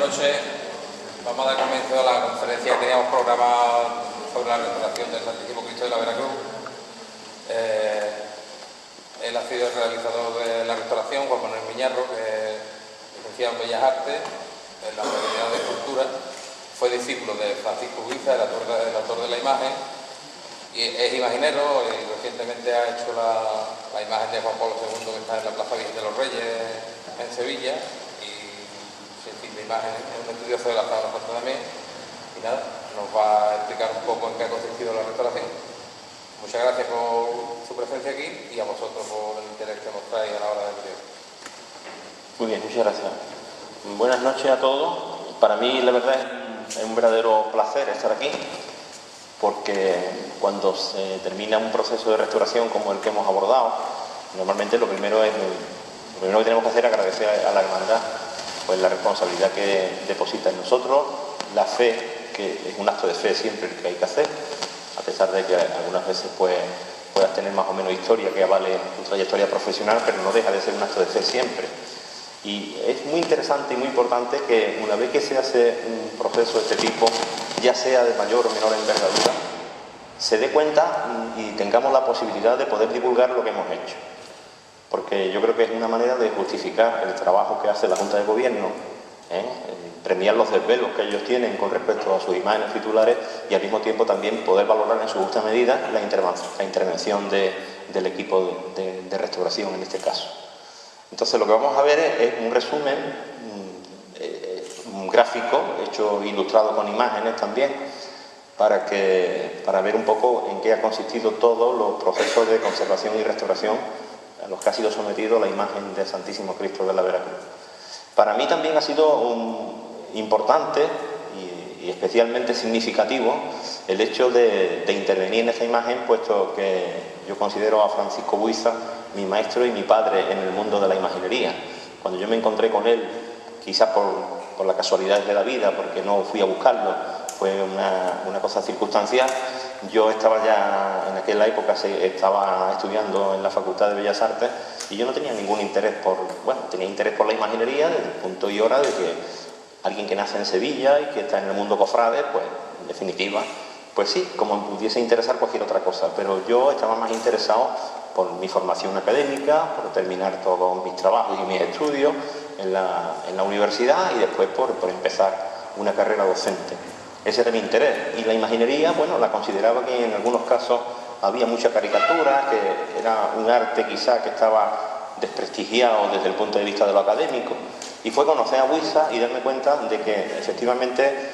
noches. Vamos a dar comienzo a la conferencia que teníamos programada sobre la restauración del Santísimo Cristo de la Veracruz. Él ha sido el realizador de la restauración, Juan Manuel Miñarro, que es licenciado en Bellas Artes en la Universidad de Cultura. Fue discípulo de Francisco Buiza, el autor de la imagen, y es imaginero y recientemente ha hecho la imagen de Juan Pablo II que está en la Plaza Virgen de los Reyes en Sevilla, y sin fin de imagen es un estudioso de la Sagrada Familia, y nada, nos va a explicar un poco en qué ha consistido la restauración. Muchas gracias por su presencia aquí y a vosotros por el interés que mostráis a la hora del periodo. Muy bien, muchas gracias. Buenas noches a todos. Para mí, la verdad, es un verdadero placer estar aquí, porque cuando se termina un proceso de restauración como el que hemos abordado, normalmente lo primero que tenemos que hacer es agradecer a la hermandad pues la responsabilidad que deposita en nosotros, la fe, que es un acto de fe siempre el que hay que hacer, a pesar de que algunas veces pues puedas tener más o menos historia que avale tu trayectoria profesional, pero no deja de ser un acto de fe siempre. Y es muy interesante y muy importante que una vez que se hace un proceso de este tipo, ya sea de mayor o menor envergadura, se dé cuenta y tengamos la posibilidad de poder divulgar lo que hemos hecho. Porque yo creo que es una manera de justificar el trabajo que hace la Junta de Gobierno, premiar los desvelos que ellos tienen con respecto a sus imágenes titulares y al mismo tiempo también poder valorar en su justa medida la intervención del equipo de restauración en este caso. Entonces lo que vamos a ver es un resumen, un gráfico hecho ilustrado con imágenes también, para ver un poco en qué ha consistido todos los procesos de conservación y restauración a los que ha sido sometido la imagen del Santísimo Cristo de la Veracruz. Para mí también ha sido importante y especialmente significativo el hecho de intervenir en esta imagen, puesto que yo considero a Francisco Buiza mi maestro y mi padre en el mundo de la imaginería. Cuando yo me encontré con él, quizás por la casualidad de la vida, porque no fui a buscarlo, fue una cosa circunstancial. Yo estaba ya, en aquella época, estaba estudiando en la Facultad de Bellas Artes y yo no tenía ningún interés tenía interés por la imaginería desde el punto y hora de que alguien que nace en Sevilla y que está en el mundo cofrade, pues, en definitiva, pues sí, como me pudiese interesar cualquier otra cosa, pero yo estaba más interesado por mi formación académica, por terminar todos mis trabajos y mis estudios en la universidad y después por empezar una carrera docente. Ese era mi interés. Y la imaginería, bueno, la consideraba que en algunos casos había mucha caricatura, que era un arte quizá que estaba desprestigiado desde el punto de vista de lo académico. Y fue conocer a Buiza y darme cuenta de que efectivamente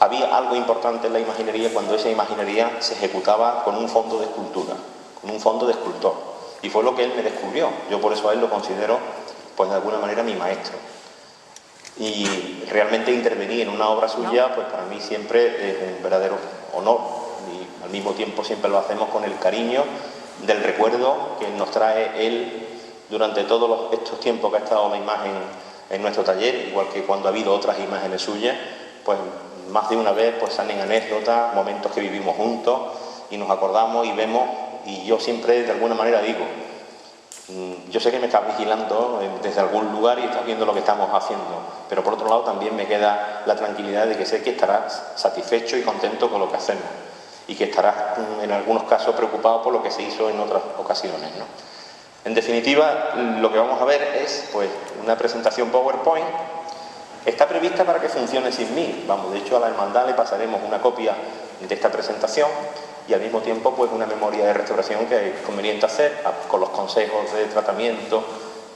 había algo importante en la imaginería cuando esa imaginería se ejecutaba con un fondo de escultura, con un fondo de escultor. Y fue lo que él me descubrió. Yo por eso a él lo considero, pues de alguna manera, mi maestro. Y realmente intervenir en una obra suya, pues para mí siempre es un verdadero honor. Y al mismo tiempo siempre lo hacemos con el cariño del recuerdo que nos trae él durante todos estos tiempos que ha estado la imagen en nuestro taller, igual que cuando ha habido otras imágenes suyas, pues más de una vez pues salen anécdotas, momentos que vivimos juntos y nos acordamos y vemos, y yo siempre de alguna manera digo, yo sé que me estás vigilando desde algún lugar y estás viendo lo que estamos haciendo, pero por otro lado también me queda la tranquilidad de que sé que estarás satisfecho y contento con lo que hacemos y que estarás en algunos casos preocupado por lo que se hizo en otras ocasiones, ¿no? En definitiva, lo que vamos a ver es pues una presentación PowerPoint. Está prevista para que funcione sin mí. De hecho a la hermandad le pasaremos una copia de esta presentación y al mismo tiempo pues una memoria de restauración que es conveniente hacer con los consejos de tratamiento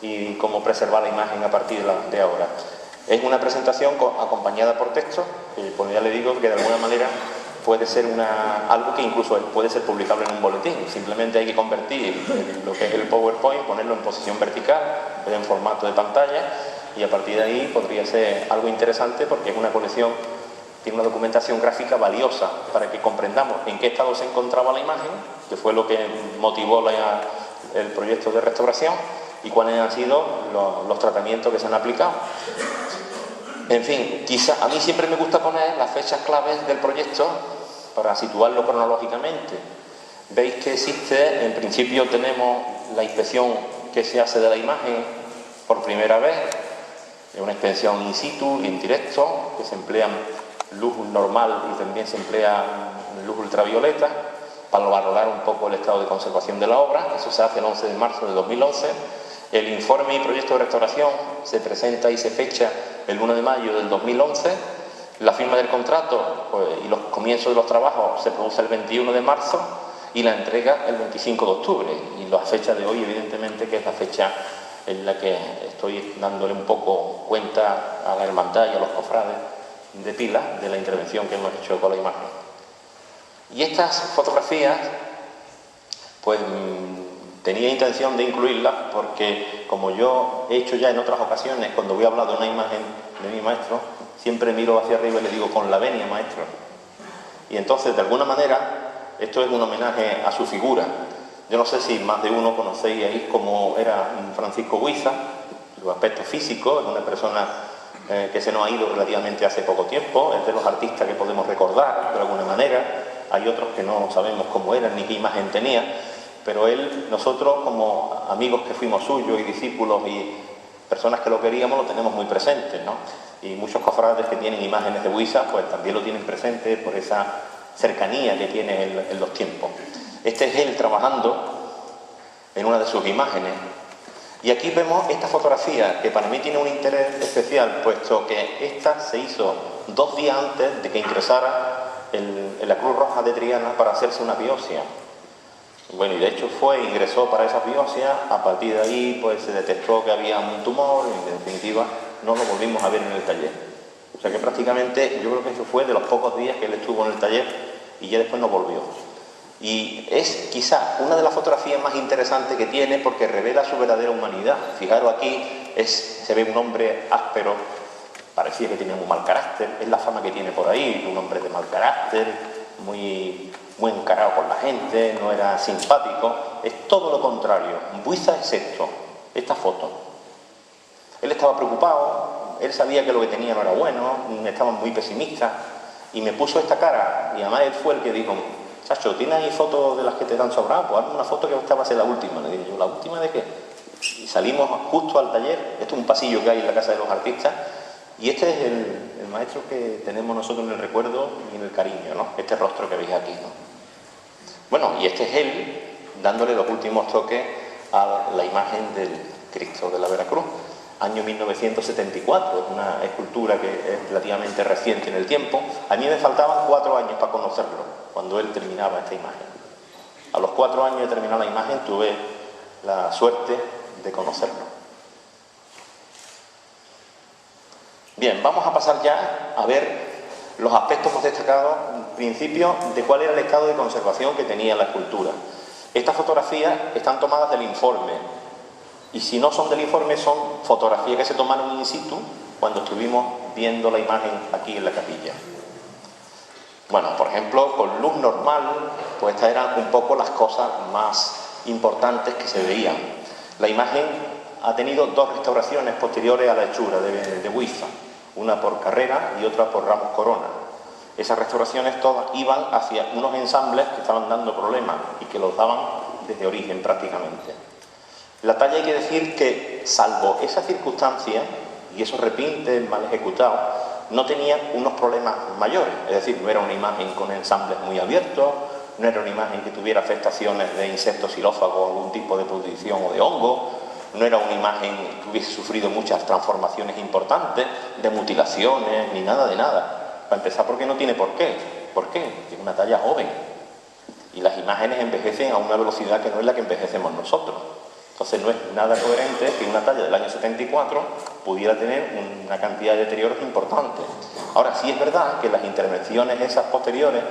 y cómo preservar la imagen a partir de ahora. Es una presentación acompañada por texto, que pues ya le digo que de alguna manera puede ser algo que incluso puede ser publicable en un boletín. Simplemente hay que convertir lo que es el PowerPoint, ponerlo en posición vertical, en formato de pantalla, y a partir de ahí podría ser algo interesante porque es una colección, tiene una documentación gráfica valiosa para que comprendamos en qué estado se encontraba la imagen, que fue lo que motivó el proyecto de restauración, y cuáles han sido los tratamientos que se han aplicado. En fin, quizá a mí siempre me gusta poner las fechas claves del proyecto para situarlo cronológicamente. Veis que existe, en principio tenemos la inspección que se hace de la imagen por primera vez, Es una inspección in situ, en directo, que se emplea luz normal y también se emplea luz ultravioleta para valorar un poco el estado de conservación de la obra. Eso se hace el 11 de marzo de 2011. El informe y proyecto de restauración se presenta y se fecha el 1 de mayo del 2011. La firma del contrato y los comienzos de los trabajos se produce el 21 de marzo y la entrega el 25 de octubre. Y la fecha de hoy, evidentemente, que es la fecha en la que estoy dándole un poco cuenta a la hermandad y a los cofrades de Pila de la intervención que hemos hecho con la imagen. Y estas fotografías, pues tenía intención de incluirlas porque, como yo he hecho ya en otras ocasiones, cuando voy a hablar de una imagen de mi maestro, siempre miro hacia arriba y le digo, con la venia, maestro. Y entonces, de alguna manera, esto es un homenaje a su figura. Yo no sé si más de uno conocéis ahí cómo era Francisco Buiza, su aspecto físico, es una persona que se nos ha ido relativamente hace poco tiempo, es de los artistas que podemos recordar de alguna manera. Hay otros que no sabemos cómo eran ni qué imagen tenía, pero él, nosotros como amigos que fuimos suyos y discípulos y personas que lo queríamos, lo tenemos muy presente, ¿no? Y muchos cofrades que tienen imágenes de Buiza, pues también lo tienen presente por esa cercanía que tiene en los tiempos. Este es él trabajando en una de sus imágenes. Y aquí vemos esta fotografía, que para mí tiene un interés especial, puesto que esta se hizo 2 días antes de que ingresara en la Cruz Roja de Triana para hacerse una biopsia. Bueno, y de hecho ingresó para esa biopsia, a partir de ahí pues se detectó que había un tumor y en definitiva no lo volvimos a ver en el taller. O sea que prácticamente yo creo que eso fue de los pocos días que él estuvo en el taller y ya después no volvió. Y es quizá una de las fotografías más interesantes que tiene porque revela su verdadera humanidad. Fijaros aquí, se ve un hombre áspero, parecía que tenía un mal carácter, es la fama que tiene por ahí, un hombre de mal carácter, muy encarado con la gente, no era simpático. Es todo lo contrario. Buiza es esto, esta foto. Él estaba preocupado, él sabía que lo que tenía no era bueno, estaba muy pesimista y me puso esta cara y además él fue el que dijo, Chacho, ¿tienes ahí fotos de las que te dan sobrado? Pues hazme una foto que esta va a ser la última. Le dije yo, ¿la última de qué? Y salimos justo al taller, esto es un pasillo que hay en la Casa de los Artistas, y este es el maestro que tenemos nosotros en el recuerdo y en el cariño, ¿no? Este rostro que veis aquí, ¿no? Bueno, y este es él dándole los últimos toques a la imagen del Cristo de la Veracruz. Año 1974, es una escultura que es relativamente reciente en el tiempo. A mí me faltaban 4 años para conocerlo, cuando él terminaba esta imagen. A los 4 años de terminar la imagen tuve la suerte de conocerlo. Bien, vamos a pasar ya a ver los aspectos más destacados, en principio, de cuál era el estado de conservación que tenía la escultura. Estas fotografías están tomadas del informe, y si no son del informe, son fotografías que se tomaron in situ cuando estuvimos viendo la imagen aquí en la capilla. Bueno, por ejemplo, con luz normal, pues estas eran un poco las cosas más importantes que se veían. La imagen ha tenido 2 restauraciones posteriores a la hechura de Buiza, una por Carrera y otra por Ramos Corona. Esas restauraciones todas iban hacia unos ensambles que estaban dando problemas y que los daban desde origen prácticamente. La talla, hay que decir que, salvo esa circunstancia y esos repintes mal ejecutados, no tenía unos problemas mayores. Es decir, no era una imagen con ensambles muy abiertos, no era una imagen que tuviera afectaciones de insectos xilófagos o algún tipo de pudrición o de hongo, no era una imagen que hubiese sufrido muchas transformaciones importantes, de mutilaciones, ni nada de nada. Para empezar, porque no tiene por qué. ¿Por qué? Es una talla joven. Y las imágenes envejecen a una velocidad que no es la que envejecemos nosotros. Entonces no es nada coherente que una talla del año 74 pudiera tener una cantidad de deterioros importantes. Ahora, sí es verdad que las intervenciones esas posteriores,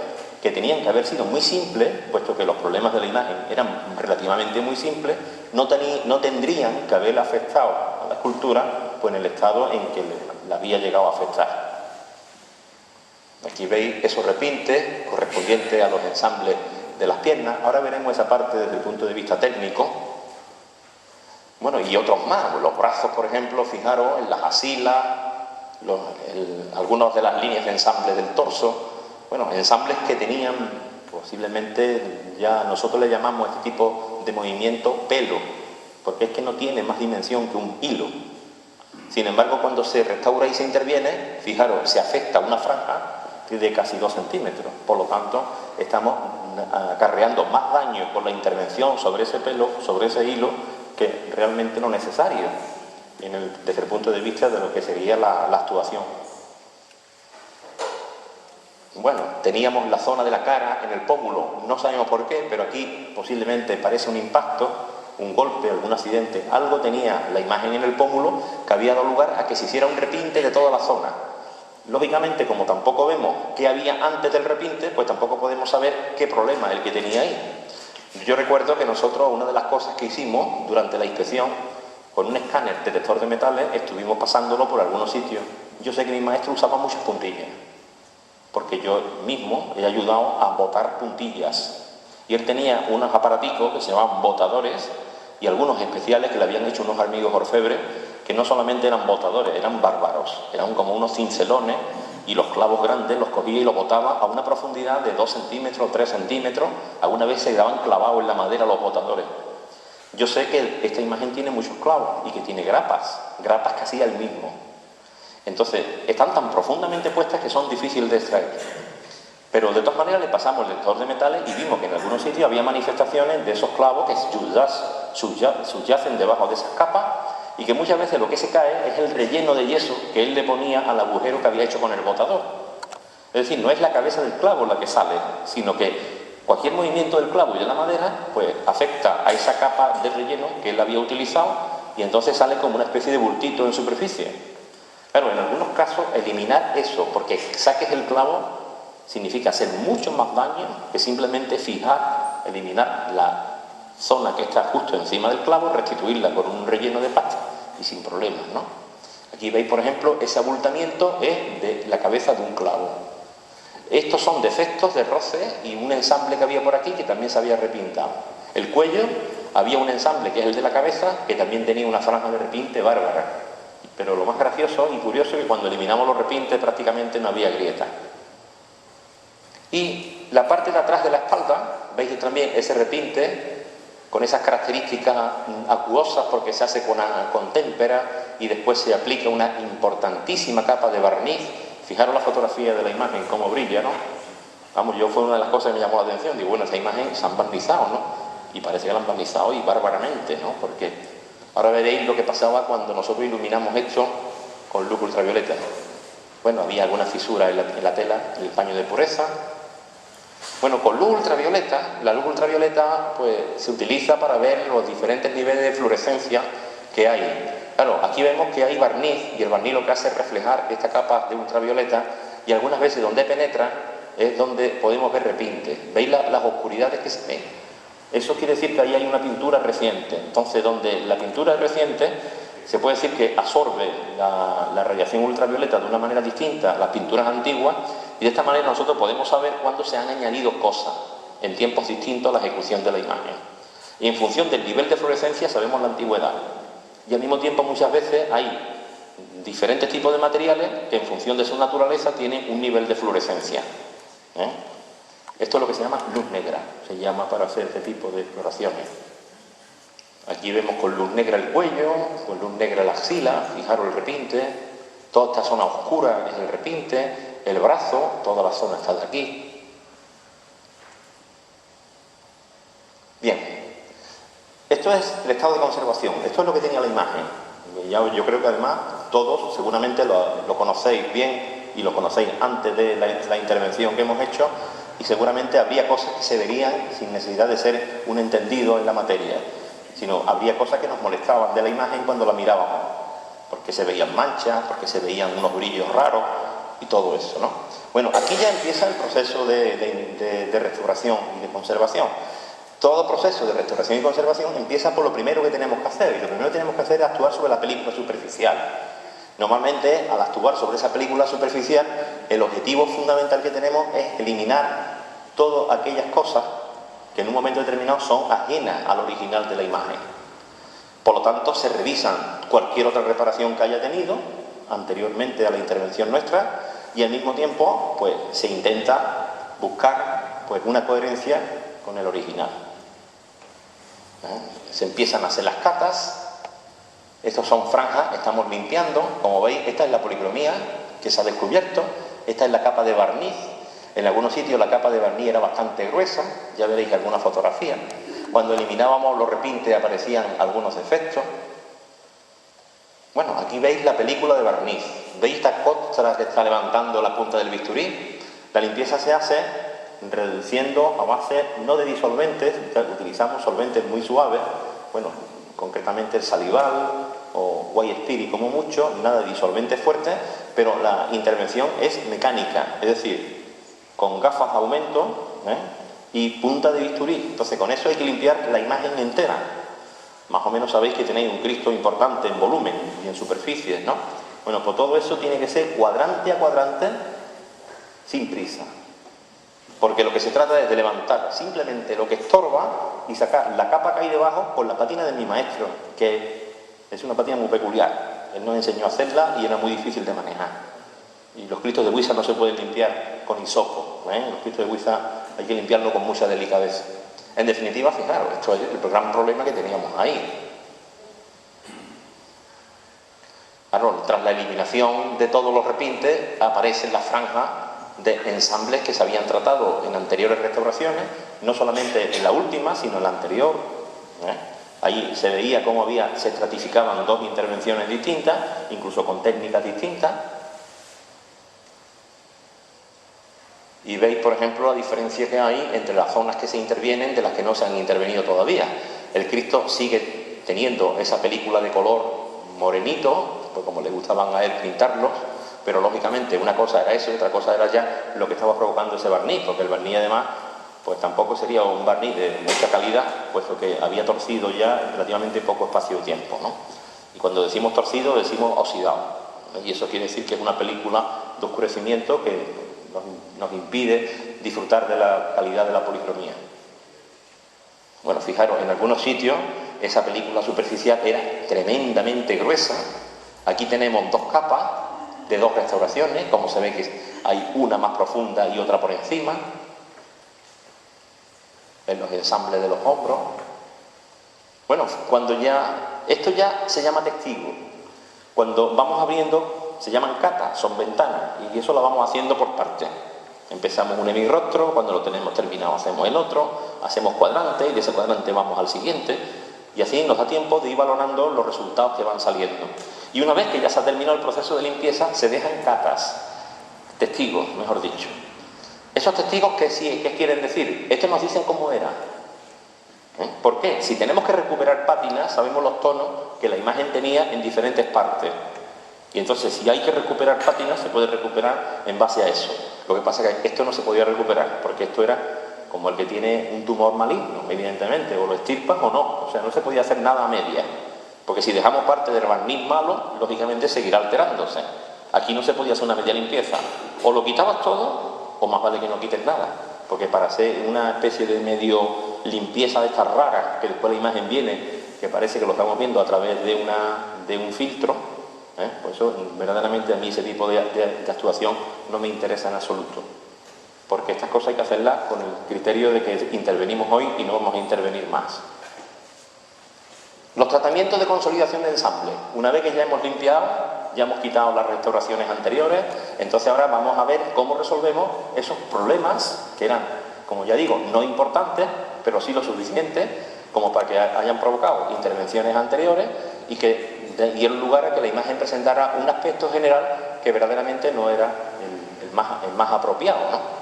que tenían que haber sido muy simples, puesto que los problemas de la imagen eran relativamente muy simples, no tendrían que haber afectado a la escultura pues, en el estado en que la había llegado a afectar. Aquí veis esos repintes correspondientes a los ensambles de las piernas. Ahora veremos esa parte desde el punto de vista técnico. Bueno, y otros más. Los brazos, por ejemplo, fijaros en las asilas, algunas de las líneas de ensamble del torso. Bueno, ensambles que tenían posiblemente, ya nosotros le llamamos a este tipo de movimiento pelo, porque es que no tiene más dimensión que un hilo. Sin embargo, cuando se restaura y se interviene, fijaros, se afecta una franja de casi 2 centímetros. Por lo tanto, estamos acarreando más daño con la intervención sobre ese pelo, sobre ese hilo, que realmente lo necesario desde el punto de vista de lo que sería la actuación. Bueno, teníamos la zona de la cara en el pómulo, no sabemos por qué, pero aquí posiblemente parece un impacto, un golpe, algún accidente, algo tenía la imagen en el pómulo que había dado lugar a que se hiciera un repinte de toda la zona. Lógicamente, como tampoco vemos qué había antes del repinte, pues tampoco podemos saber qué problema es el que tenía ahí. Yo recuerdo que nosotros, una de las cosas que hicimos durante la inspección, con un escáner detector de metales, estuvimos pasándolo por algunos sitios. Yo sé que mi maestro usaba muchas puntillas, porque yo mismo he ayudado a botar puntillas. Y él tenía unos aparaticos que se llamaban botadores, y algunos especiales que le habían hecho unos amigos orfebres, que no solamente eran botadores, eran bárbaros, eran como unos cincelones, y los clavos grandes los cogía y los botaba a una profundidad de 2 centímetros, 3 centímetros, alguna vez se quedaban clavados en la madera los botadores. Yo sé que esta imagen tiene muchos clavos y que tiene grapas que hacía él mismo. Entonces, están tan profundamente puestas que son difíciles de extraer. Pero de todas maneras le pasamos el detector de metales y vimos que en algunos sitios había manifestaciones de esos clavos que subyacen debajo de esas capas, y que muchas veces lo que se cae es el relleno de yeso que él le ponía al agujero que había hecho con el botador. Es decir, no es la cabeza del clavo la que sale, sino que cualquier movimiento del clavo y de la madera pues afecta a esa capa de relleno que él había utilizado, y entonces sale como una especie de bultito en superficie. Claro, en algunos casos eliminar eso, porque saques el clavo, significa hacer mucho más daño que simplemente fijar, eliminar la zona que está justo encima del clavo, restituirla con un relleno de pasta y sin problemas, ¿no? Aquí veis, por ejemplo, ese abultamiento es de la cabeza de un clavo. Estos son defectos de roce y un ensamble que había por aquí que también se había repintado. El cuello, había un ensamble que es el de la cabeza, que también tenía una franja de repinte bárbara. Pero lo más gracioso y curioso es que cuando eliminamos los repintes prácticamente no había grieta. Y la parte de atrás de la espalda, veis también ese repinte con esas características acuosas, porque se hace con témpera y después se aplica una importantísima capa de barniz. Fijaros la fotografía de la imagen, cómo brilla, ¿no? Vamos, fue una de las cosas que me llamó la atención. Digo, bueno, esta imagen se han barnizado, ¿no? Y parece que la han barnizado y bárbaramente, ¿no? Porque ahora veréis lo que pasaba cuando nosotros iluminamos esto con luz ultravioleta. Bueno, había alguna fisura en la tela, en el paño de pureza. Bueno, con luz ultravioleta, la luz ultravioleta pues se utiliza para ver los diferentes niveles de fluorescencia que hay. Claro, aquí vemos que hay barniz, y el barniz lo que hace es reflejar esta capa de ultravioleta, y algunas veces donde penetra es donde podemos ver repintes. ¿Veis las oscuridades que se ven? Eso quiere decir que ahí hay una pintura reciente. Entonces, donde la pintura es reciente, se puede decir que absorbe la radiación ultravioleta de una manera distinta a las pinturas antiguas, y de esta manera nosotros podemos saber cuándo se han añadido cosas en tiempos distintos a la ejecución de la imagen. Y en función del nivel de fluorescencia sabemos la antigüedad. Y al mismo tiempo muchas veces hay diferentes tipos de materiales que en función de su naturaleza tienen un nivel de fluorescencia. Esto es lo que se llama luz negra, se llama para hacer este tipo de exploraciones. Aquí vemos con luz negra el cuello, con luz negra la axila, fijaros el repinte, toda esta zona oscura es el repinte, el brazo, toda la zona está de aquí. Bien, esto es el estado de conservación, esto es lo que tenía la imagen. Yo creo que además todos seguramente lo conocéis bien y lo conocéis antes de la intervención que hemos hecho, y seguramente habría cosas que se verían sin necesidad de ser un entendido en la materia, sino habría cosas que nos molestaban de la imagen cuando la mirábamos, porque se veían manchas, porque se veían unos brillos raros y todo eso, ¿no? Bueno, aquí ya empieza el proceso de restauración y de conservación. Todo proceso de restauración y conservación empieza por lo primero que tenemos que hacer, y lo primero que tenemos que hacer es actuar sobre la película superficial. Normalmente, al actuar sobre esa película superficial, el objetivo fundamental que tenemos es eliminar todas aquellas cosas que en un momento determinado son ajenas al original de la imagen. Por lo tanto, se revisan cualquier otra reparación que haya tenido anteriormente a la intervención nuestra, y al mismo tiempo pues, se intenta buscar pues, una coherencia con el original. Se empiezan a hacer las catas, Estos son franjas, estamos limpiando. Como veis, esta es la policromía que se ha descubierto. Esta es la capa de barniz. En algunos sitios la capa de barniz era bastante gruesa, ya veréis algunas fotografías. Cuando eliminábamos los repintes aparecían algunos defectos. Bueno, aquí veis la película de barniz. ¿Veis esta costra que está levantando la punta del bisturí? La limpieza se hace reduciendo a base no de disolventes, utilizamos solventes muy suaves, bueno, concretamente el salival o white spirit como mucho, nada de disolventes fuertes, pero la intervención es mecánica, es decir, con gafas de aumento y punta de bisturí. Entonces con eso hay que limpiar la imagen entera. Más o menos sabéis que tenéis un Cristo importante en volumen y en superficies, ¿no? Bueno, pues todo eso tiene que ser cuadrante a cuadrante, sin prisa. Porque lo que se trata es de levantar simplemente lo que estorba y sacar la capa que hay debajo con la pátina de mi maestro, que es una pátina muy peculiar. Él nos enseñó a hacerla y era muy difícil de manejar. Y los Cristos de Huiza no se pueden limpiar con hisopo, Los Cristos de Huiza hay que limpiarlo con mucha delicadeza. En definitiva, fijaros, esto es el gran problema que teníamos ahí. Claro, tras la eliminación de todos los repintes, aparecen las franjas de ensambles que se habían tratado en anteriores restauraciones, no solamente en la última, sino en la anterior. Ahí se veía cómo se estratificaban dos intervenciones distintas, incluso con técnicas distintas. Y veis, por ejemplo, la diferencia que hay entre las zonas que se intervienen de las que no se han intervenido todavía. El Cristo sigue teniendo esa película de color morenito, pues como le gustaban a él pintarlos, pero lógicamente una cosa era eso y otra cosa era ya lo que estaba provocando ese barniz, porque el barniz además pues tampoco sería un barniz de mucha calidad, puesto que había torcido ya relativamente poco espacio de tiempo, ¿no? Y cuando decimos torcido decimos oxidado, y eso quiere decir que es una película de oscurecimiento que nos impide disfrutar de la calidad de la policromía. Bueno, fijaros, en algunos sitios esa película superficial era tremendamente gruesa. Aquí tenemos dos capas de dos restauraciones, como se ve que hay una más profunda y otra por encima, en los ensambles de los hombros. Bueno, esto ya se llama testigo. Cuando vamos abriendo, se llaman catas, son ventanas, y eso lo vamos haciendo por partes. Empezamos un hemirrostro, cuando lo tenemos terminado hacemos el otro, hacemos cuadrante y de ese cuadrante vamos al siguiente, y así nos da tiempo de ir valorando los resultados que van saliendo. Y una vez que ya se ha terminado el proceso de limpieza, se dejan catas, testigos, mejor dicho. ¿Esos testigos qué quieren decir? Estos nos dicen cómo era. ¿Por qué? Si tenemos que recuperar pátinas, sabemos los tonos que la imagen tenía en diferentes partes. Y entonces, si hay que recuperar pátinas, se puede recuperar en base a eso. Lo que pasa es que esto no se podía recuperar, porque esto era como el que tiene un tumor maligno, evidentemente, o lo extirpas o no. O sea, no se podía hacer nada a media. Porque si dejamos parte del barniz malo, lógicamente seguirá alterándose. Aquí no se podía hacer una media limpieza. O lo quitabas todo, o más vale que no quites nada. Porque para hacer una especie de medio limpieza de estas raras, que después la imagen viene, que parece que lo estamos viendo a través de un filtro, pues eso, verdaderamente a mí ese tipo de actuación no me interesa en absoluto. Porque estas cosas hay que hacerlas con el criterio de que intervenimos hoy y no vamos a intervenir más. Los tratamientos de consolidación de ensamble. Una vez que ya hemos limpiado, ya hemos quitado las restauraciones anteriores, entonces ahora vamos a ver cómo resolvemos esos problemas que eran, como ya digo, no importantes, pero sí lo suficiente como para que hayan provocado intervenciones anteriores y que dieron lugar a que la imagen presentara un aspecto general que verdaderamente no era el más apropiado, ¿no?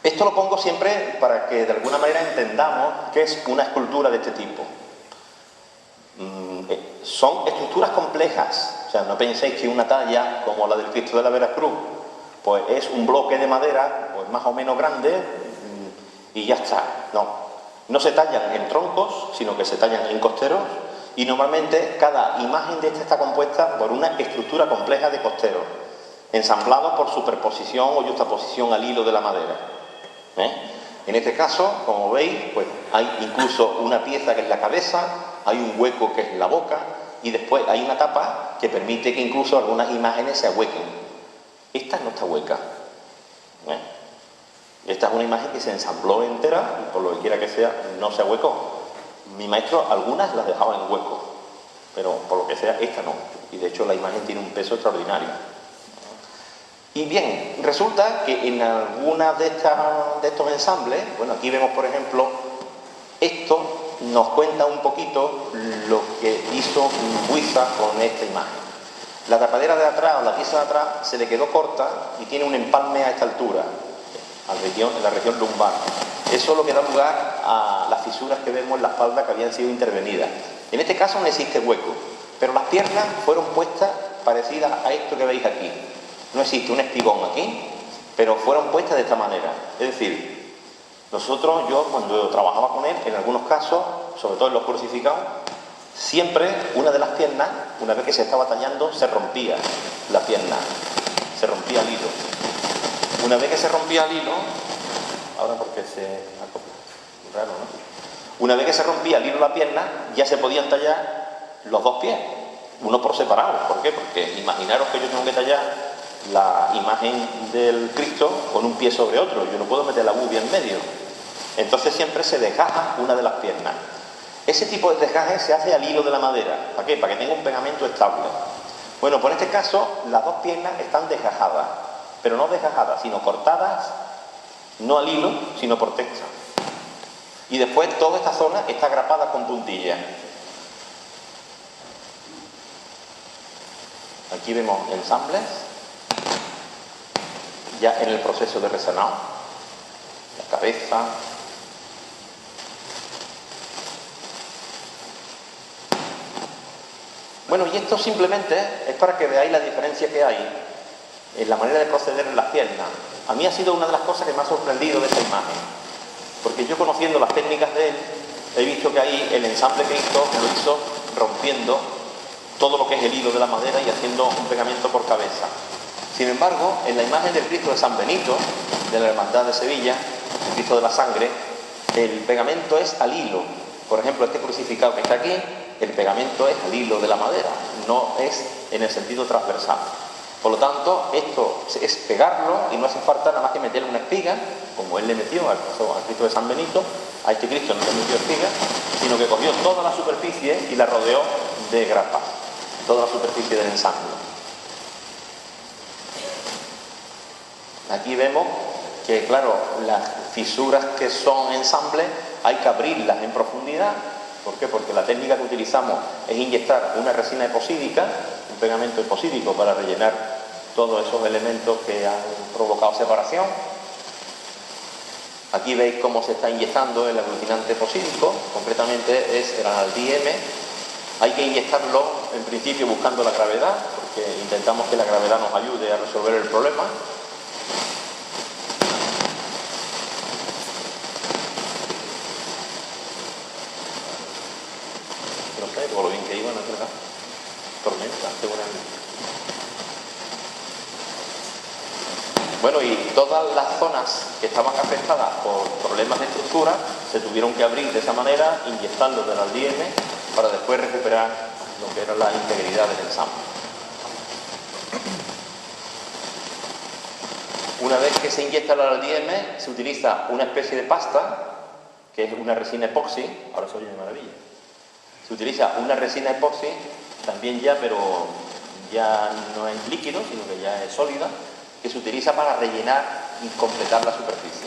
Esto lo pongo siempre para que de alguna manera entendamos qué es una escultura de este tipo. Son estructuras complejas, o sea, no penséis que una talla como la del Cristo de la Veracruz pues es un bloque de madera pues más o menos grande y ya está. No se tallan en troncos, sino que se tallan en costeros, y normalmente cada imagen de esta está compuesta por una estructura compleja de costeros, ensamblados por superposición o yuxtaposición al hilo de la madera. En este caso, como veis, pues hay incluso una pieza que es la cabeza, hay un hueco que es la boca, y después hay una tapa que permite que incluso algunas imágenes se ahuequen. Esta no está hueca. Esta es una imagen que se ensambló entera y por lo que quiera que sea no se ahuecó. Mi maestro algunas las dejaba en hueco, pero por lo que sea, esta no. Y de hecho la imagen tiene un peso extraordinario. Y bien, resulta que en algunas de estos ensambles, bueno, aquí vemos por ejemplo, esto nos cuenta un poquito lo que hizo Buiza con esta imagen. La tapadera de atrás, o la pieza de atrás, se le quedó corta y tiene un empalme a esta altura, en la región lumbar. Eso es lo que da lugar a las fisuras que vemos en la espalda que habían sido intervenidas. En este caso no existe hueco, pero las piernas fueron puestas parecidas a esto que veis aquí. No existe un espigón aquí, pero fueron puestas de esta manera. Es decir, yo cuando trabajaba con él, en algunos casos, sobre todo en los crucificados, siempre una de las piernas, una vez que se estaba tallando, se rompía la pierna, se rompía el hilo. Una vez que se rompía el hilo, ahora porque se acopla, raro, ¿no? Una vez que se rompía el hilo de la pierna, ya se podían tallar los dos pies, uno por separado. ¿Por qué? Porque imaginaros que yo tengo que tallar la imagen del Cristo con un pie sobre otro, yo no puedo meter la bubia en medio. Entonces siempre se desgaja una de las piernas. Ese tipo de desgaje se hace al hilo de la madera. ¿Para qué? Para que tenga un pegamento estable. Bueno, pues en este caso las dos piernas están desgajadas, pero no desgajadas, sino cortadas, no al hilo, sino por texto. Y después toda esta zona está grapada con puntillas. Aquí vemos ensambles, ya en el proceso de resanado, la cabeza. Bueno, y esto simplemente es para que veáis la diferencia que hay en la manera de proceder en las piernas. A mí ha sido una de las cosas que me ha sorprendido de esta imagen, porque yo, conociendo las técnicas de él, he visto que ahí el ensamble que hizo, lo hizo rompiendo todo lo que es el hilo de la madera y haciendo un pegamento por cabeza. Sin embargo, en la imagen del Cristo de San Benito, de la Hermandad de Sevilla, el Cristo de la Sangre, el pegamento es al hilo. Por ejemplo, este crucificado que está aquí, el pegamento es al hilo de la madera, no es en el sentido transversal. Por lo tanto, esto es pegarlo y no hace falta nada más que meterle una espiga, como él le metió al Cristo de San Benito. A este Cristo no le metió espiga, sino que cogió toda la superficie y la rodeó de grapas, toda la superficie del ensamble. Aquí vemos que, claro, las fisuras que son ensambles hay que abrirlas en profundidad. ¿Por qué? Porque la técnica que utilizamos es inyectar una resina eposídica, un pegamento eposídico, para rellenar todos esos elementos que han provocado separación. Aquí veis cómo se está inyectando el aglutinante eposídico, concretamente es el Analdi M. Hay que inyectarlo en principio buscando la gravedad, porque intentamos que la gravedad nos ayude a resolver el problema. No sé, por lo bien que iba, ¿no es verdad? Tormenta, seguramente. Bueno, y todas las zonas que estaban afectadas por problemas de estructura se tuvieron que abrir de esa manera, inyectando del Analdi M, para después recuperar lo que era la integridad del ensamble. Una vez que se inyecta el Analdi M, se utiliza una especie de pasta, que es una resina epoxi. Ahora se oye de maravilla. Se utiliza una resina epoxi, también ya, pero ya no es líquido, sino que ya es sólida, que se utiliza para rellenar y completar la superficie.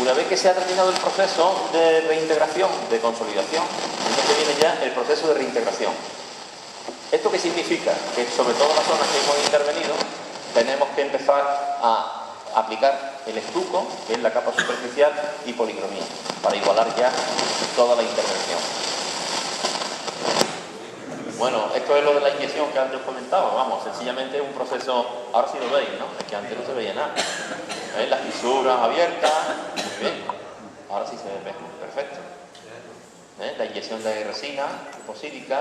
Una vez que se ha terminado el proceso de reintegración, de consolidación, entonces viene ya el proceso de reintegración. ¿Esto qué significa? Que sobre todo las zonas que hemos intervenido tenemos que empezar a aplicar el estuco, que es la capa superficial, y policromía, para igualar ya toda la intervención. Bueno, esto es lo de la inyección que antes os comentaba, vamos, sencillamente es un proceso, ahora sí lo veis, ¿no? Es que antes no se veía nada. ¿Veis? Las fisuras abiertas, muy bien, ahora sí se ve, perfecto. ¿Veis? La inyección de resina eposídica.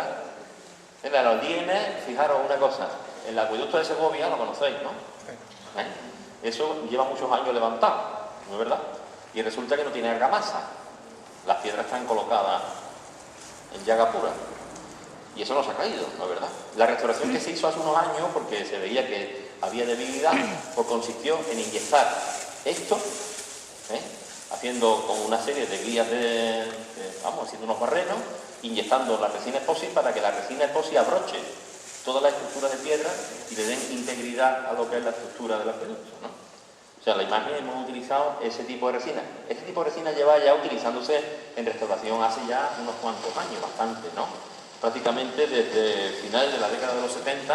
En la Analdi M, fijaros una cosa, el acueducto de Segovia lo conocéis, ¿no? ¿Veis? Eso lleva muchos años levantado, ¿no es verdad? Y resulta que no tiene argamasa. Las piedras están colocadas en llaga pura. Y eso no se ha caído, ¿no es verdad? La restauración que se hizo hace unos años, porque se veía que había debilidad, pues consistió en inyectar esto, haciendo con una serie de guías haciendo unos barrenos, inyectando la resina epoxi para que la resina epoxi abroche todas las estructuras de piedra y le den integridad a lo que es la estructura del acueducto, ¿no? O sea, la imagen hemos utilizado ese tipo de resina. Este tipo de resina lleva ya utilizándose en restauración hace ya unos cuantos años, bastante, ¿no? Prácticamente desde finales de la década de los 70,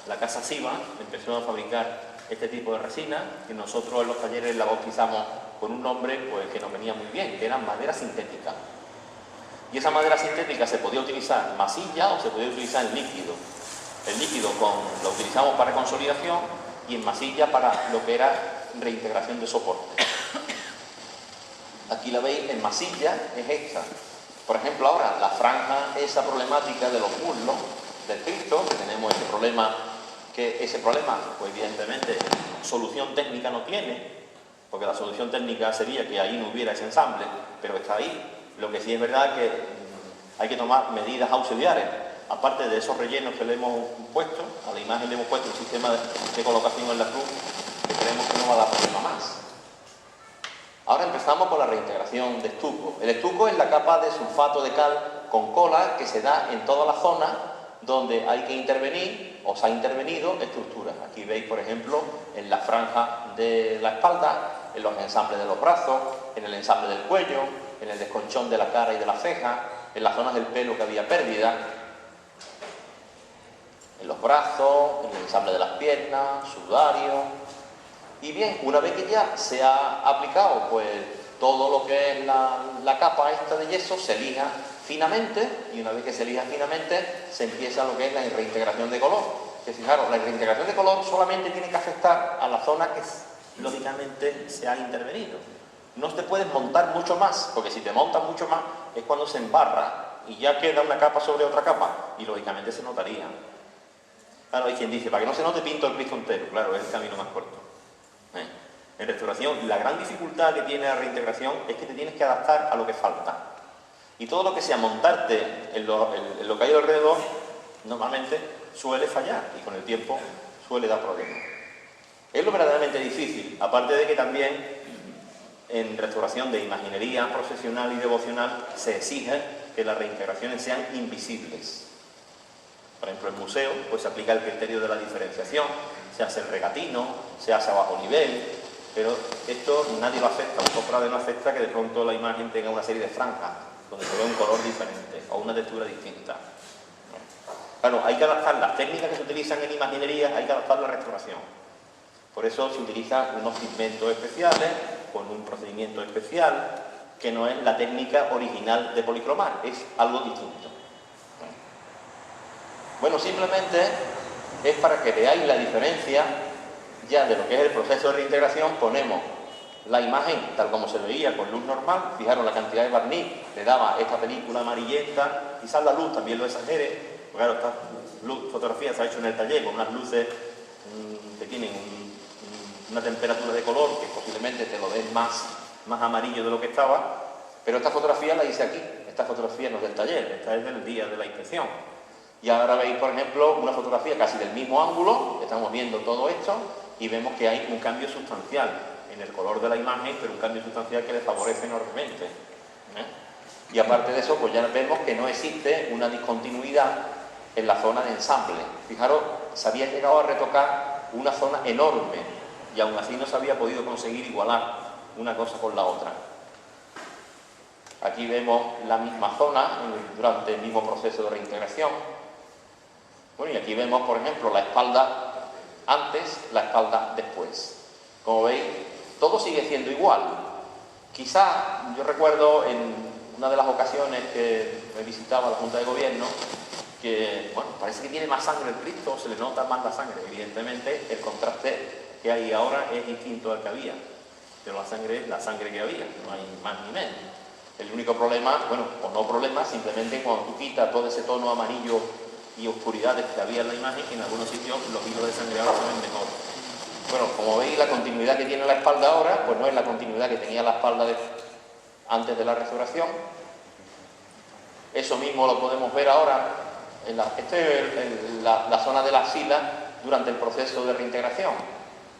la casa Siva empezó a fabricar este tipo de resina, que nosotros en los talleres la bautizamos con un nombre pues, que nos venía muy bien, que era madera sintética. Y esa madera sintética se podía utilizar masilla o se podía utilizar en líquido. El líquido lo utilizamos para consolidación y en masilla para lo que era reintegración de soporte. Aquí la veis, en masilla es esta. Por ejemplo, ahora la franja, esa problemática de los muslos del Cristo, que tenemos ese problema, pues evidentemente solución técnica no tiene, porque la solución técnica sería que ahí no hubiera ese ensamble, pero está ahí. Lo que sí es verdad que hay que tomar medidas auxiliares. Aparte de esos rellenos que le hemos puesto, a la imagen le hemos puesto un sistema de colocación en la cruz que creemos que no va a dar problema más. Ahora empezamos con la reintegración de estuco. El estuco es la capa de sulfato de cal con cola que se da en toda la zona donde hay que intervenir o se ha intervenido estructuras. Aquí veis, por ejemplo, en la franja de la espalda, en los ensambles de los brazos, en el ensamble del cuello, en el desconchón de la cara y de la ceja, en las zonas del pelo que había pérdida, en los brazos, en el ensamble de las piernas, sudario. Y bien, una vez que ya se ha aplicado pues todo lo que es la capa esta de yeso, se lija finamente, y una vez que se lija finamente se empieza lo que es la reintegración de color. Que fijaros, la reintegración de color solamente tiene que afectar a la zona que lógicamente se ha intervenido. No te puedes montar mucho más, porque si te montas mucho más es cuando se embarra y ya queda una capa sobre otra capa y lógicamente se notaría. Claro, hay quien dice, para que no se note pinto el Cristo entero. Claro, es el camino más corto. En restauración, la gran dificultad que tiene la reintegración es que te tienes que adaptar a lo que falta. Y todo lo que sea montarte en lo que hay alrededor, normalmente suele fallar y con el tiempo suele dar problemas. Es lo verdaderamente difícil, aparte de que también en restauración de imaginería profesional y devocional se exige que las reintegraciones sean invisibles. Por ejemplo, en museo pues, se aplica el criterio de la diferenciación, se hace el regatino, se hace a bajo nivel, pero esto nadie lo acepta, un cofrade no acepta que de pronto la imagen tenga una serie de franjas, donde se ve un color diferente o una textura distinta. Claro, hay que adaptar las técnicas que se utilizan en imaginería, hay que adaptar la restauración. Por eso se utilizan unos pigmentos especiales, con un procedimiento especial, que no es la técnica original de policromar, es algo distinto. Bueno, simplemente es para que veáis la diferencia ya de lo que es el proceso de reintegración. Ponemos la imagen tal como se veía con luz normal, fijaros la cantidad de barniz, le daba esta película amarillenta, quizás la luz también lo exagere, porque claro, esta fotografía se ha hecho en el taller con unas luces que tienen una temperatura de color que posiblemente te lo den más amarillo de lo que estaba, pero esta fotografía la hice aquí, esta fotografía no es del taller, esta es del día de la inspección. Y ahora veis, por ejemplo, una fotografía casi del mismo ángulo, estamos viendo todo esto y vemos que hay un cambio sustancial en el color de la imagen, pero un cambio sustancial que le favorece enormemente. Y aparte de eso, pues ya vemos que no existe una discontinuidad en la zona de ensamble. Fijaros, se había llegado a retocar una zona enorme y aún así no se había podido conseguir igualar una cosa con la otra. Aquí vemos la misma zona durante el mismo proceso de reintegración. Bueno, y aquí vemos, por ejemplo, la espalda antes, la espalda después. Como veis, todo sigue siendo igual. Quizá, yo recuerdo en una de las ocasiones que me visitaba la Junta de Gobierno, que, bueno, parece que tiene más sangre el Cristo, se le nota más la sangre. Evidentemente, el contraste que hay ahora es distinto al que había. Pero la sangre es la sangre que había, no hay más ni menos. El único problema, bueno, o no problema, simplemente cuando tú quitas todo ese tono amarillo y oscuridades que había en la imagen, en algunos sitios los hilos de sangre ahora se ven mejor. Bueno, como veis, la continuidad que tiene la espalda ahora, pues no es la continuidad que tenía la espalda antes de la restauración. Eso mismo lo podemos ver ahora, en la zona de la axila durante el proceso de reintegración.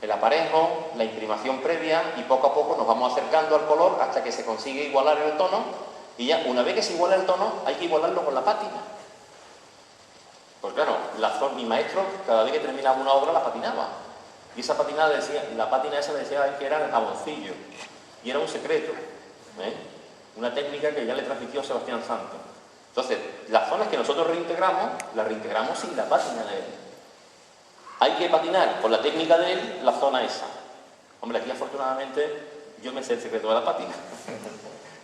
el aparejo, la imprimación previa y poco a poco nos vamos acercando al color hasta que se consigue igualar el tono y ya una vez que se iguala el tono hay que igualarlo con la pátina. Pues claro, mi maestro cada vez que terminaba una obra la patinaba y esa patinada la pátina esa le decía que era el jaboncillo y era un secreto, una técnica que ya le transmitió Sebastián Santos. Entonces, las zonas que nosotros reintegramos, las reintegramos sin la pátina de él. Hay que patinar con la técnica de él la zona esa. Hombre, aquí afortunadamente yo me sé el secreto de la pátina.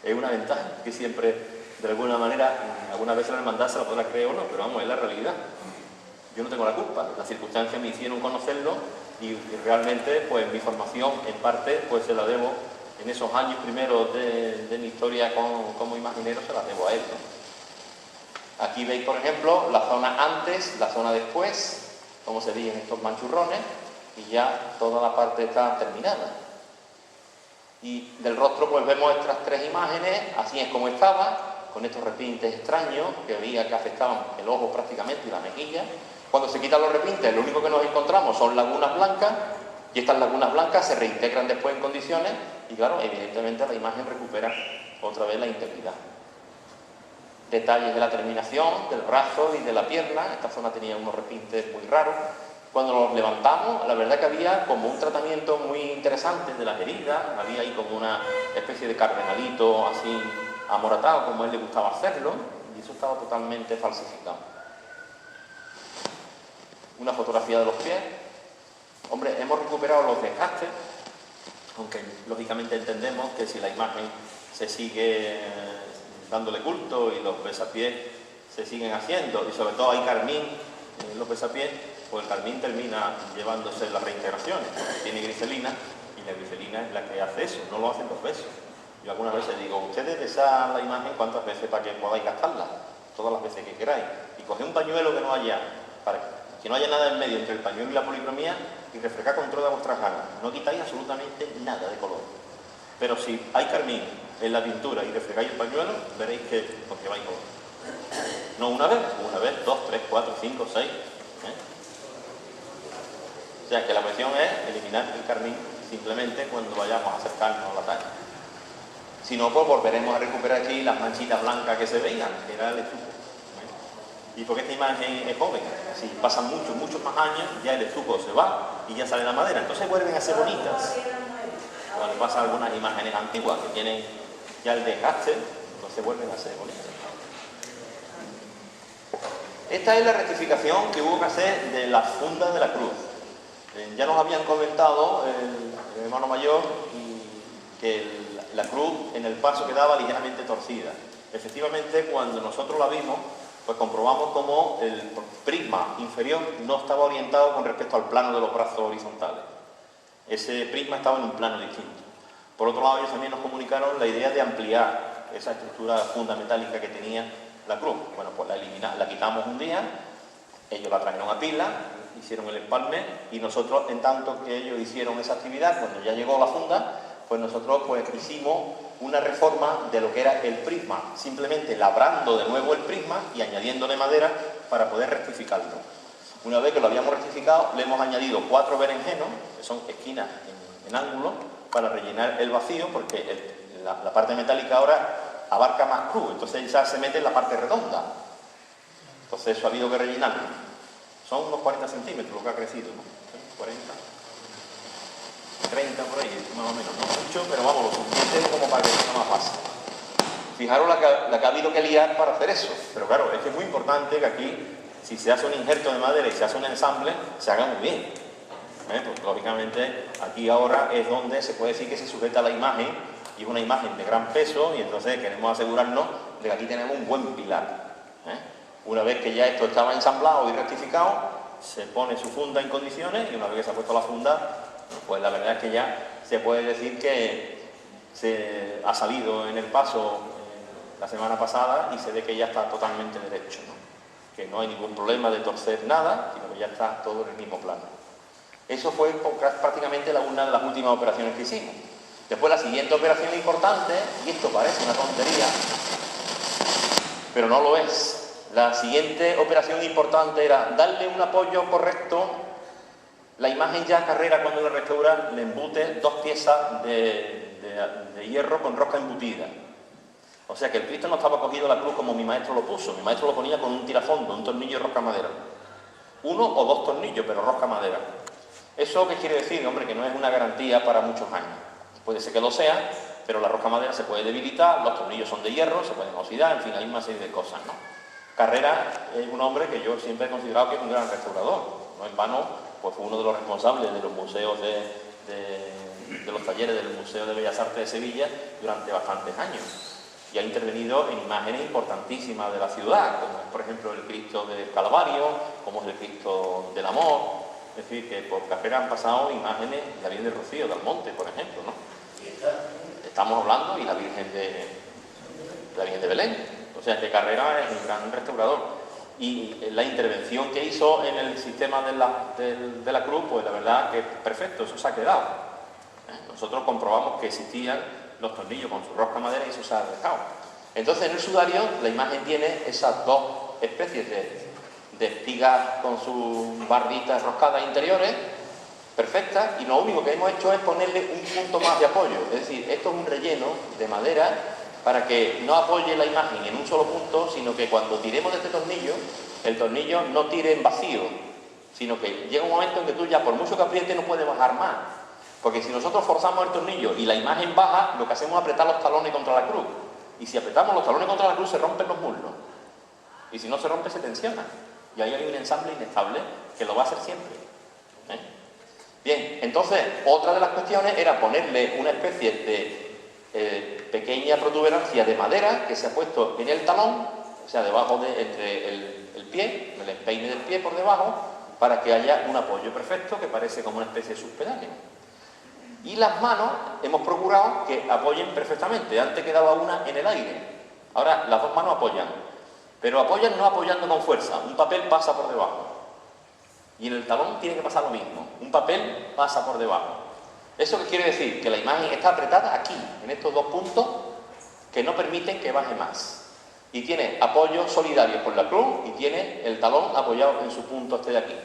Es una ventaja que siempre, de alguna manera, alguna vez la hermandad se la podrá creer o no, pero vamos, es la realidad. Yo no tengo la culpa, las circunstancias me hicieron conocerlo y realmente, pues mi formación, en parte, pues se la debo, en esos años primeros de mi historia como imaginero, se la debo a él, ¿no? Aquí veis, por ejemplo, la zona antes, la zona después, cómo se veían estos manchurrones, y ya toda la parte está terminada. Y del rostro pues vemos estas tres imágenes, así es como estaba, con estos repintes extraños que veía que afectaban el ojo prácticamente y la mejilla. Cuando se quitan los repintes, lo único que nos encontramos son lagunas blancas, y estas lagunas blancas se reintegran después en condiciones, y claro, evidentemente la imagen recupera otra vez la integridad. Detalles de la terminación, del brazo y de la pierna. Esta zona tenía unos repintes muy raros. Cuando los levantamos, la verdad que había como un tratamiento muy interesante de las heridas, había ahí como una especie de cardenalito así amoratado, como a él le gustaba hacerlo, y eso estaba totalmente falsificado. Una fotografía de los pies. Hombre, hemos recuperado los desgastes, aunque lógicamente entendemos que si la imagen se sigue dándole culto y los besapiés se siguen haciendo, y sobre todo hay carmín en los besapiés, pues el carmín termina llevándose las reintegraciones. Tiene glicelina y la glicelina es la que hace eso, no lo hacen los besos. Yo algunas veces digo, ustedes besan la imagen cuántas veces para que podáis gastarla, todas las veces que queráis, y coged un pañuelo que no haya, para que no haya nada en medio entre el pañuelo y la policromía, y refrescad con todas vuestras ganas. No quitáis absolutamente nada de color. Pero si hay carmín en la pintura y refregáis el pañuelo, veréis que os lleváis color. No una vez, 2, 3, 4, 5, 6. O sea que la cuestión es eliminar el carmín simplemente cuando vayamos a acercarnos a la talla. Si no, pues volveremos a recuperar aquí las manchitas blancas que se veían, que era el estuco. Y porque esta imagen es joven, si pasan muchos más años, ya el estuco se va y ya sale la madera, entonces vuelven a ser bonitas. Cuando pasan algunas imágenes antiguas que tienen ya el desgaste, entonces vuelven a ser bonitas. Esta es la rectificación que hubo que hacer de las fundas de la cruz. Ya nos habían comentado el hermano mayor que la cruz en el paso quedaba ligeramente torcida. Efectivamente, cuando nosotros la vimos, pues comprobamos cómo el prisma inferior no estaba orientado con respecto al plano de los brazos horizontales. Ese prisma estaba en un plano distinto. Por otro lado, ellos también nos comunicaron la idea de ampliar esa estructura funda metálica que tenía la cruz. Bueno, pues la quitamos un día, ellos la trajeron a pila, hicieron el empalme y nosotros, en tanto que ellos hicieron esa actividad, cuando ya llegó la funda, pues nosotros pues hicimos una reforma de lo que era el prisma, simplemente labrando de nuevo el prisma y añadiéndole madera para poder rectificarlo. Una vez que lo habíamos rectificado, le hemos añadido 4 berenjenos, que son esquinas en ángulo, para rellenar el vacío, porque la parte metálica ahora abarca más cruz, entonces ya se mete en la parte redonda. Entonces eso ha habido que rellenarlo. Son unos 40 centímetros lo que ha crecido, ¿no? 40, 30 por ahí, más o menos, no mucho, pero vamos, lo suficiente como para que sea más fácil. Fijaros la que ha habido que liar para hacer eso, pero claro, es que es muy importante que aquí, si se hace un injerto de madera y se hace un ensamble, se haga muy bien. Pues lógicamente aquí ahora es donde se puede decir que se sujeta la imagen, y es una imagen de gran peso, y entonces queremos asegurarnos de que aquí tenemos un buen pilar. Una vez que ya esto estaba ensamblado y rectificado, se pone su funda en condiciones, y una vez que se ha puesto la funda, pues la verdad es que ya se puede decir que se ha salido en el paso la semana pasada y se ve que ya está totalmente derecho, ¿no? Que no hay ningún problema de torcer nada, sino que ya está todo en el mismo plano. Eso fue prácticamente una de las últimas operaciones que hicimos. Después la siguiente operación importante, y esto parece una tontería, pero no lo es. La siguiente operación importante era darle un apoyo correcto La imagen ya Carrera, cuando la restaura, le embute 2 piezas de hierro con rosca embutida. O sea que el Cristo no estaba cogido a la cruz como mi maestro lo puso. Mi maestro lo ponía con un tirafondo, un tornillo y rosca madera. 1 o 2 tornillos, pero rosca madera. ¿Eso qué quiere decir? Hombre, que no es una garantía para muchos años. Puede ser que lo sea, pero la rosca madera se puede debilitar, los tornillos son de hierro, se pueden oxidar, en fin, hay una serie de cosas, ¿no? Carrera es un hombre que yo siempre he considerado que es un gran restaurador. No en vano, pues fue uno de los responsables de los museos de los talleres del Museo de Bellas Artes de Sevilla durante bastantes años. Y ha intervenido en imágenes importantísimas de la ciudad, como es, por ejemplo, el Cristo del Calvario, como es el Cristo del Amor. Es decir, que por Carrera han pasado imágenes de la Virgen del Rocío, del Monte, por ejemplo, ¿no? Estamos hablando, y la Virgen de Belén. O sea, que Carrera es un gran restaurador. Y la intervención que hizo en el sistema de la cruz, pues la verdad que perfecto, eso se ha quedado. Nosotros comprobamos que existían los tornillos con su rosca madera y eso se ha dejado. Entonces, en el sudario, la imagen tiene esas 2 especies de espigas con sus barritas roscadas interiores, perfectas, y lo único que hemos hecho es ponerle un punto más de apoyo. Es decir, esto es un relleno de madera para que no apoye la imagen en un solo punto, sino que cuando tiremos de este tornillo, el tornillo no tire en vacío, sino que llega un momento en que tú ya, por mucho que apriete, no puedes bajar más. Porque si nosotros forzamos el tornillo y la imagen baja, lo que hacemos es apretar los talones contra la cruz. Y si apretamos los talones contra la cruz, se rompen los muslos. Y si no se rompe, se tensiona. Y ahí hay un ensamble inestable que lo va a hacer siempre. Bien, entonces, otra de las cuestiones era ponerle una especie de pequeña protuberancia de madera que se ha puesto en el talón, o sea, debajo entre el pie, el empeine del pie por debajo, para que haya un apoyo perfecto que parece como una especie de subpedáneo. Y las manos hemos procurado que apoyen perfectamente. Antes quedaba una en el aire. Ahora las 2 manos apoyan. Pero apoyan no apoyando con fuerza. Un papel pasa por debajo. Y en el talón tiene que pasar lo mismo. Un papel pasa por debajo. ¿Eso qué quiere decir? Que la imagen está apretada aquí, en estos 2 puntos que no permiten que baje más. Y tiene apoyos solidarios por la cruz y tiene el talón apoyado en su punto este de aquí.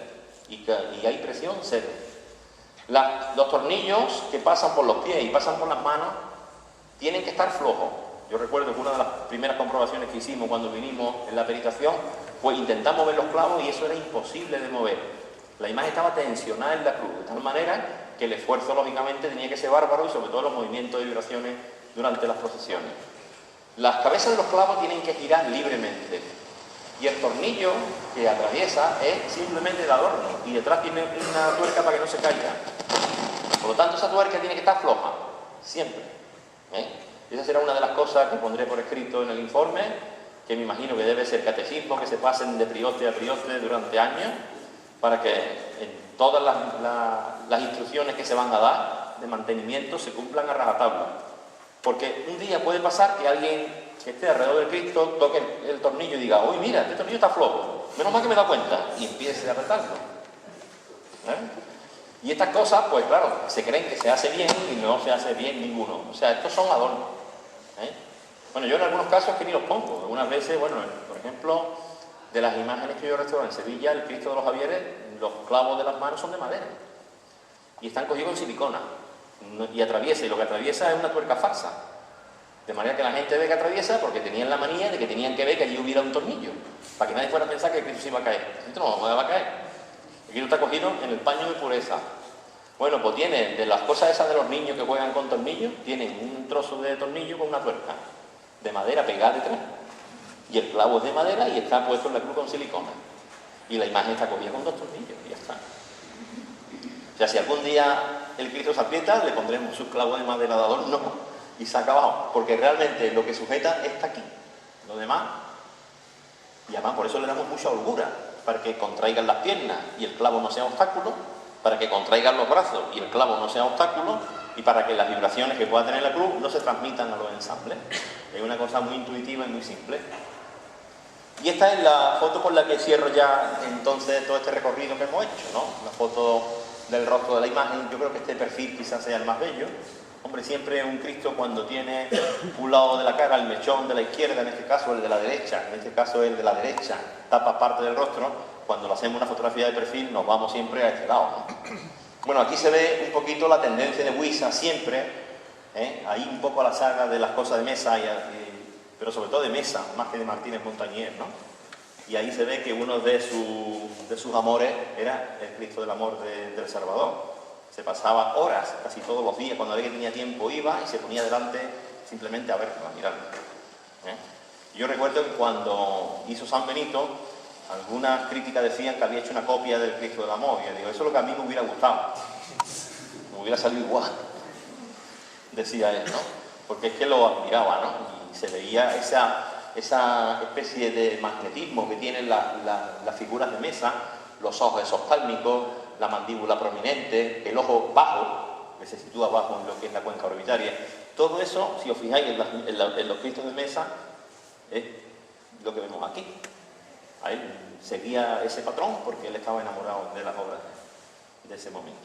Y hay presión cero. Los tornillos que pasan por los pies y pasan por las manos tienen que estar flojos. Yo recuerdo que una de las primeras comprobaciones que hicimos cuando vinimos en la peritación, pues intentamos mover los clavos y eso era imposible de mover. La imagen estaba tensionada en la cruz, de tal manera que el esfuerzo, lógicamente, tenía que ser bárbaro y sobre todo los movimientos de vibraciones durante las procesiones. Las cabezas de los clavos tienen que girar libremente y el tornillo que atraviesa es simplemente el adorno y detrás tiene una tuerca para que no se caiga. Por lo tanto, esa tuerca tiene que estar floja, siempre. Esa será una de las cosas que pondré por escrito en el informe, que me imagino que debe ser catecismo, que se pasen de prioste a prioste durante años, para que en todas las instrucciones que se van a dar de mantenimiento se cumplan a rajatabla. Porque un día puede pasar que alguien que esté alrededor del Cristo toque el tornillo y diga: uy, mira, este tornillo está flojo, menos mal que me he dado cuenta, y empiece a apretarlo. Y estas cosas, pues claro, se creen que se hace bien y no se hace bien ninguno. O sea, estos son adornos. Bueno, yo en algunos casos que ni los pongo. Algunas veces, bueno, por ejemplo, de las imágenes que yo restauro en Sevilla, el Cristo de los Javieres, los clavos de las manos son de madera. Y están cogidos con silicona. Y atraviesa, y lo que atraviesa es una tuerca falsa. De manera que la gente ve que atraviesa porque tenían la manía de que tenían que ver que allí hubiera un tornillo. Para que nadie fuera a pensar que el Cristo se iba a caer. Esto no va a caer. El Cristo está cogido en el paño de pureza. Bueno, pues tiene, de las cosas esas de los niños que juegan con tornillos, tienen un trozo de tornillo con una tuerca de madera pegada detrás. Y el clavo es de madera y está puesto en la cruz con silicona. Y la imagen está cogida con 2 tornillos y ya está. O sea, si algún día el Cristo se aprieta, le pondremos sus clavos de madera de adorno y se ha acabado. Porque realmente lo que sujeta está aquí. Lo demás, y además por eso le damos mucha holgura, para que contraigan las piernas y el clavo no sea obstáculo, para que contraigan los brazos y el clavo no sea obstáculo, y para que las vibraciones que pueda tener la cruz no se transmitan a los ensambles. Es una cosa muy intuitiva y muy simple. Y esta es la foto por la que cierro ya entonces todo este recorrido que hemos hecho, ¿no? La foto del rostro de la imagen. Yo creo que este perfil quizás sea el más bello. Hombre, siempre un Cristo cuando tiene un lado de la cara, el mechón de la izquierda, en este caso el de la derecha, en este caso el de la derecha, tapa parte del rostro, cuando lo hacemos una fotografía de perfil nos vamos siempre a este lado, ¿no? Bueno, aquí se ve un poquito la tendencia de Buisa siempre, ahí un poco a la saga de las cosas de mesa, pero sobre todo de mesa, más que de Martínez Montañés, ¿no? Y ahí se ve que uno de sus amores era el Cristo del Amor del Salvador. Se pasaba horas, casi todos los días, cuando alguien tenía tiempo iba y se ponía delante simplemente a verlo, a mirarlo. Yo recuerdo que cuando hizo San Benito, algunas críticas decían que había hecho una copia del Cristo del Amor. Y yo digo, eso es lo que a mí me hubiera gustado. Me hubiera salido igual, decía él, ¿no? Porque es que lo admiraba, ¿no? Y se veía esa especie de magnetismo que tienen las figuras de mesa, los ojos esos pálmicos, la mandíbula prominente, el ojo bajo, que se sitúa bajo en lo que es la cuenca orbitaria. Todo eso, si os fijáis en los Cristos de mesa, es lo que vemos aquí. A él seguía ese patrón porque él estaba enamorado de las obras de ese momento.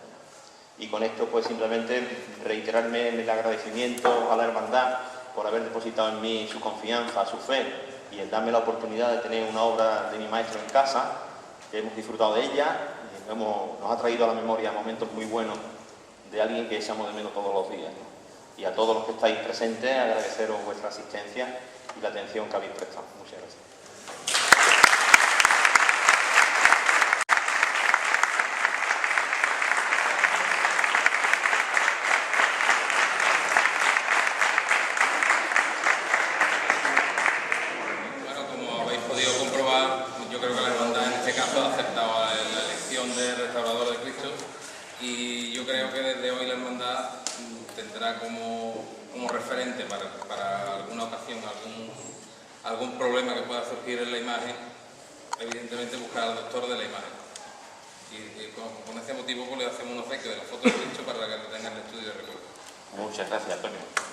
Y con esto pues simplemente reiterarme el agradecimiento a la hermandad por haber depositado en mí su confianza, su fe y el darme la oportunidad de tener una obra de mi maestro en casa, que hemos disfrutado de ella y nos ha traído a la memoria momentos muy buenos de alguien que echamos de menos todos los días, ¿no? Y a todos los que estáis presentes, agradeceros vuestra asistencia y la atención que habéis prestado. Muchas gracias. Bueno, como habéis podido comprobar, yo creo que la hermandad en este caso ha aceptado la elección de restaurador de Cristo y yo creo que desde hoy la hermandad tendrá como referente para alguna ocasión, algún problema que pueda surgir en la imagen, evidentemente buscar al doctor de la imagen. Y con ese motivo pues, le hacemos un obsequio de la foto de Cristo para que lo tenga en el estudio de recuerdo. Muchas gracias, Antonio.